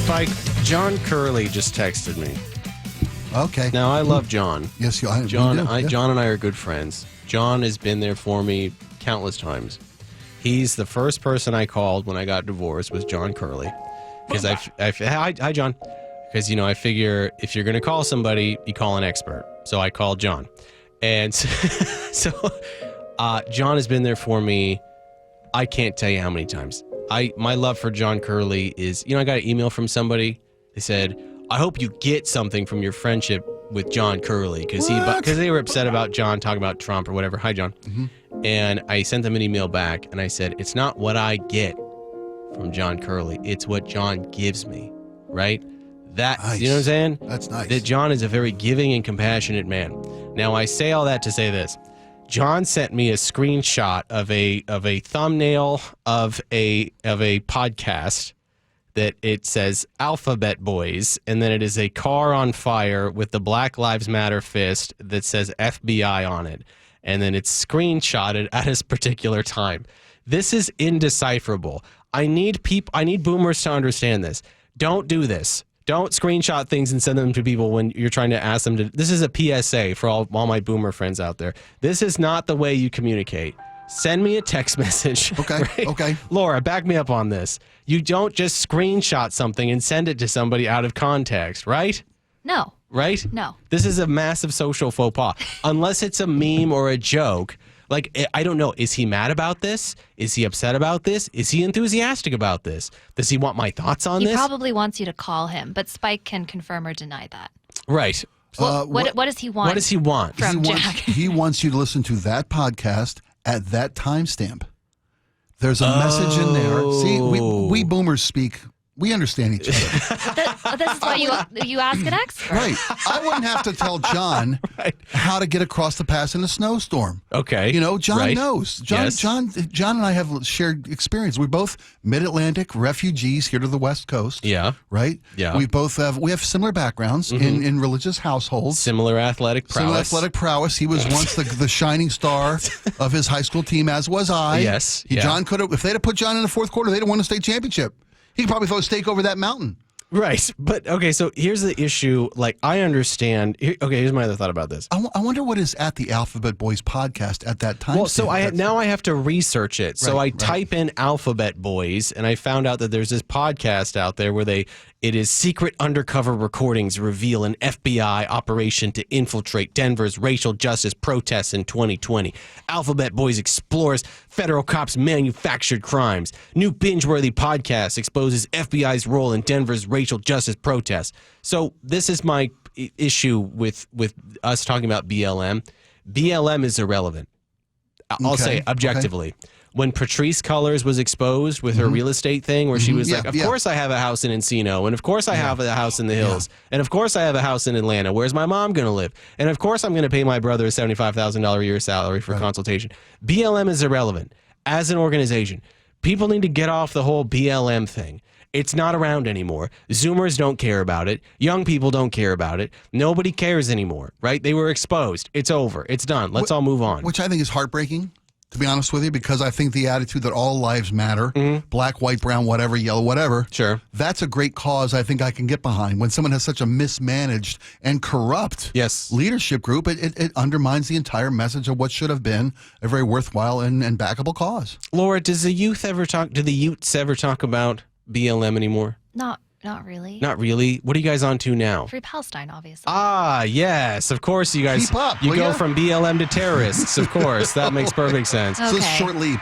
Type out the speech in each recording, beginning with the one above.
Spike, John Curley just texted me. Okay. Now, I love John. Yes, you do. John, Yeah. John and I are good friends. John has been there for me countless times. He's the first person I called when I got divorced was John Curley. Because hi, John. Because, I figure if you're going to call somebody, you call an expert. So I called John. And so John has been there for me. I can't tell you how many times. My love for John Curley is, I got an email from somebody. They said, I hope you get something from your friendship with John Curley. Because they were upset about John talking about Trump or whatever. Hi, John. Mm-hmm. And I sent them an email back and I said, it's not what I get from John Curley. It's what John gives me, right? Nice. You know what I'm saying? That's nice. That John is a very giving and compassionate man. Now, I say all that to say this. John sent me a screenshot of a thumbnail of a podcast that it says Alphabet Boys, and then it is a car on fire with the Black Lives Matter fist that says FBI on it. And then it's screenshotted at a particular time. This is indecipherable. I need boomers to understand this. Don't do this. Don't screenshot things and send them to people when you're trying to ask them to. This is a PSA for all my boomer friends out there. This is not the way you communicate. Send me a text message. Okay, right? okay. Laura, back me up on this. You don't just screenshot something and send it to somebody out of context, right? No. Right? No. This is a massive social faux pas. Unless it's a meme or a joke. Like, I don't know. Is he mad about this? Is he upset about this? Is he enthusiastic about this? Does he want my thoughts on this? He probably wants you to call him, but Spike can confirm or deny that. Right. What does he want? What does he want? From Jack? He wants you to listen to that podcast at that timestamp. There's a message in there. See, we boomers speak. We understand each other. This is why you ask an expert. Right. I wouldn't have to tell John how to get across the pass in a snowstorm. Okay. John knows. John and I have shared experience. We're both mid-Atlantic refugees here to the West Coast. Yeah. Right? Yeah. We have similar backgrounds in religious households. Similar athletic prowess. He was once the shining star of his high school team, as was I. Yes. John could have, if they'd have put John in the fourth quarter, they'd have won the state championship. He could probably throw a stake over that mountain. Right. But, okay, so here's the issue. Like, I understand. Here's my other thought about this. I wonder what is at the Alphabet Boys podcast at that time. Well, so now I have to research it. So I type in Alphabet Boys, and I found out that there's this podcast out there where it is secret undercover recordings reveal an FBI operation to infiltrate Denver's racial justice protests in 2020. Alphabet Boys explores federal cops' manufactured crimes. New binge-worthy podcast exposes FBI's role in Denver's racial justice protests. So this is my issue with us talking about BLM. BLM is irrelevant. I'll say objectively. Okay. When Patrice Cullors was exposed with her real estate thing where she was like, of course I have a house in Encino, and of course I have a house in the hills, and of course I have a house in Atlanta. Where's my mom going to live? And of course I'm going to pay my brother a $75,000 a year salary for consultation. BLM is irrelevant as an organization. People need to get off the whole BLM thing. It's not around anymore. Zoomers don't care about it. Young people don't care about it. Nobody cares anymore, right? They were exposed. It's over. It's done. Let's all move on. Which I think is heartbreaking, to be honest with you, because I think the attitude that all lives matter, black, white, brown, whatever, yellow, whatever, that's a great cause I think I can get behind. When someone has such a mismanaged and corrupt leadership group, it undermines the entire message of what should have been a very worthwhile and backable cause. Laura, do the Utes ever talk about BLM anymore? Not really. Not really? What are you guys on to now? Free Palestine, obviously. Ah, yes. Of course, you guys. Keep up, you go from BLM to terrorists, of course. That makes perfect sense. Okay. It's a short leap.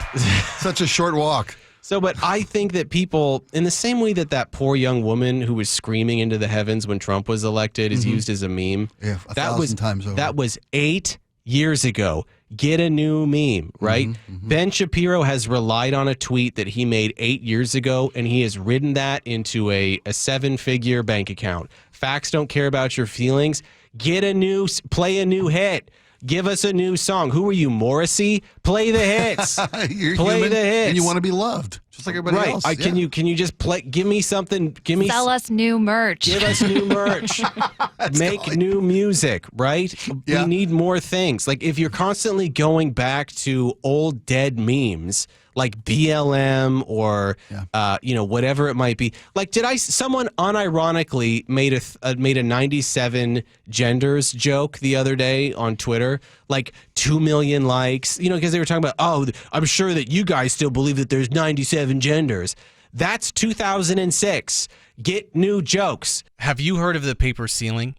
Such a short walk. So, but I think that people, in the same way that poor young woman who was screaming into the heavens when Trump was elected is used as a meme. Yeah, 1,000 times over. That was 8 years ago. Get a new meme, right? Ben Shapiro has relied on a tweet that he made 8 years ago, and he has ridden that into a 7-figure bank account. Facts don't care about your feelings. Play a new hit. Give us a new song. Who are you, Morrissey? Play the hits. You're play human, the hits. and you want to be loved, just like everybody else. Right. Can you just play? Give me something. Sell us new merch. Give us new merch. Make new music. Right. Yeah. We need more things. Like if you're constantly going back to old dead memes, like BLM or whatever it might be. Like, someone unironically made a 97 genders joke the other day on Twitter, like 2 million likes, because they were talking about, oh, I'm sure that you guys still believe that there's 97 genders. That's 2006. Get new jokes. Have you heard of the paper ceiling?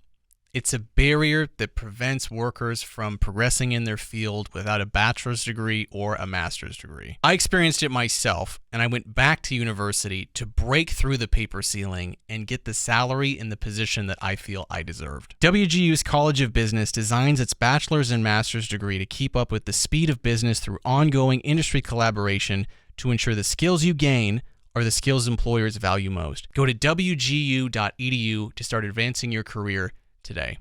It's a barrier that prevents workers from progressing in their field without a bachelor's degree or a master's degree. I experienced it myself, and I went back to university to break through the paper ceiling and get the salary and the position that I feel I deserved. WGU's College of Business designs its bachelor's and master's degree to keep up with the speed of business through ongoing industry collaboration to ensure the skills you gain are the skills employers value most. Go to wgu.edu to start advancing your career today.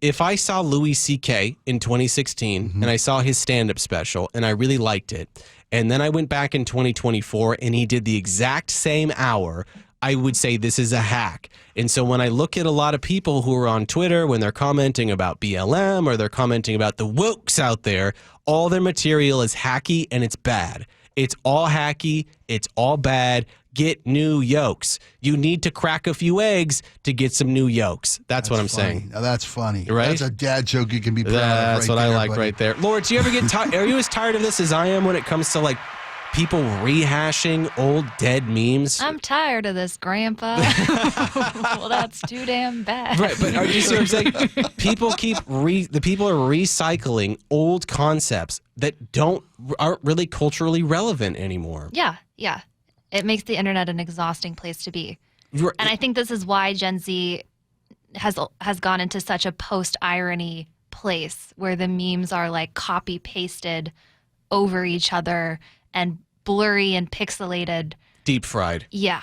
If I saw Louis C.K. in 2016 and I saw his stand-up special and I really liked it, and then I went back in 2024 and he did the exact same hour, I would say this is a hack. And so when I look at a lot of people who are on Twitter, when they're commenting about BLM or they're commenting about the wokes out there, all their material is hacky and it's bad. It's all hacky. It's all bad. Get new yolks. You need to crack a few eggs to get some new yolks. That's what I'm saying. Now that's funny. Right? That's a dad joke you can be proud of. That's right what there, I like buddy. right there. Laura, do you ever get tired? Are you as tired of this as I am when it comes to like people rehashing old dead memes? I'm tired of this, Grandpa. Well, that's too damn bad. Right, but are you see what I'm saying? People the people are recycling old concepts that aren't really culturally relevant anymore. Yeah. It makes the internet an exhausting place to be. And I think this is why Gen Z has gone into such a post-irony place where the memes are like copy-pasted over each other and blurry and pixelated. Deep fried. Yeah.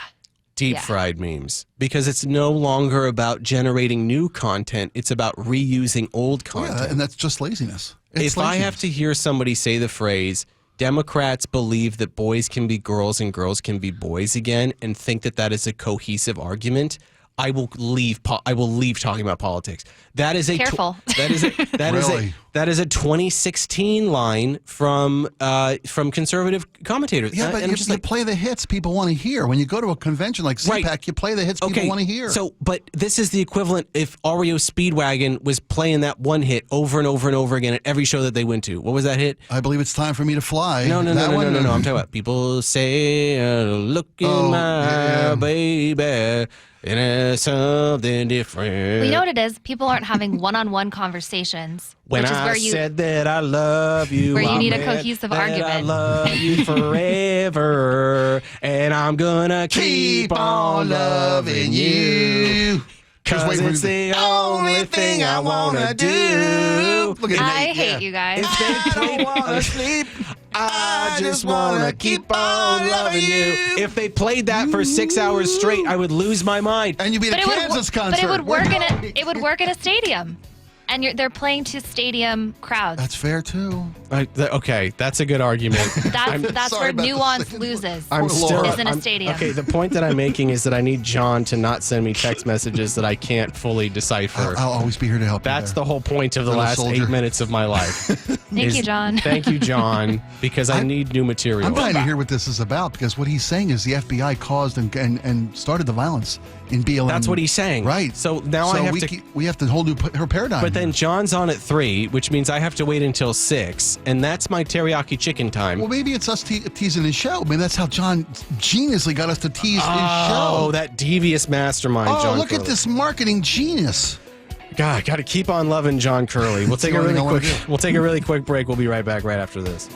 Deep fried memes. Because it's no longer about generating new content. It's about reusing old content. Yeah, and that's just laziness. If I have to hear somebody say the phrase, Democrats believe that boys can be girls and girls can be boys again, and think that that is a cohesive argument, I will leave talking about politics. That is a Careful. That is a 2016 line from conservative commentators. Yeah, but you play the hits people want to hear. When you go to a convention like CPAC, you play the hits people want to hear. So, but this is the equivalent if REO Speedwagon was playing that one hit over and over and over again at every show that they went to. What was that hit? I believe it's time for me to fly. No. I'm talking about people say, look in my baby. And it's something different. Well, you know what it is? People aren't having one-on-one conversations. When which is I where you said that I love you, where you need a meant cohesive that argument. I love you forever, and I'm gonna keep on loving you. Cause it's the only thing I wanna do. I hate you guys. If they don't wanna sleep, I just wanna keep on loving you. If they played that for 6 hours straight, I would lose my mind. And you'd be at a Kansas concert. But it would work in a stadium. And they're playing to stadium crowds. That's fair too. Okay, that's a good argument. That's where nuance loses. Is in a stadium. Okay, the point that I'm making is that I need John to not send me text messages that I can't fully decipher. I'll always be here to help. That's the whole point of the last 8 minutes of my life. Thank you, John. Thank you, John, because I need new material. I'm trying to hear what this is about because what he's saying is the FBI caused and started the violence in BLM. That's what he's saying. Right. So now we have to hold her paradigm. But then John's on at 3, which means I have to wait until 6, and that's my teriyaki chicken time. Well, maybe it's us teasing his show. Maybe that's how John geniusly got us to tease his show. Oh, that devious mastermind, John look Curley. at this marketing genius. God, got to keep on loving John Curley. We'll take a really quick break. We'll be right back right after this.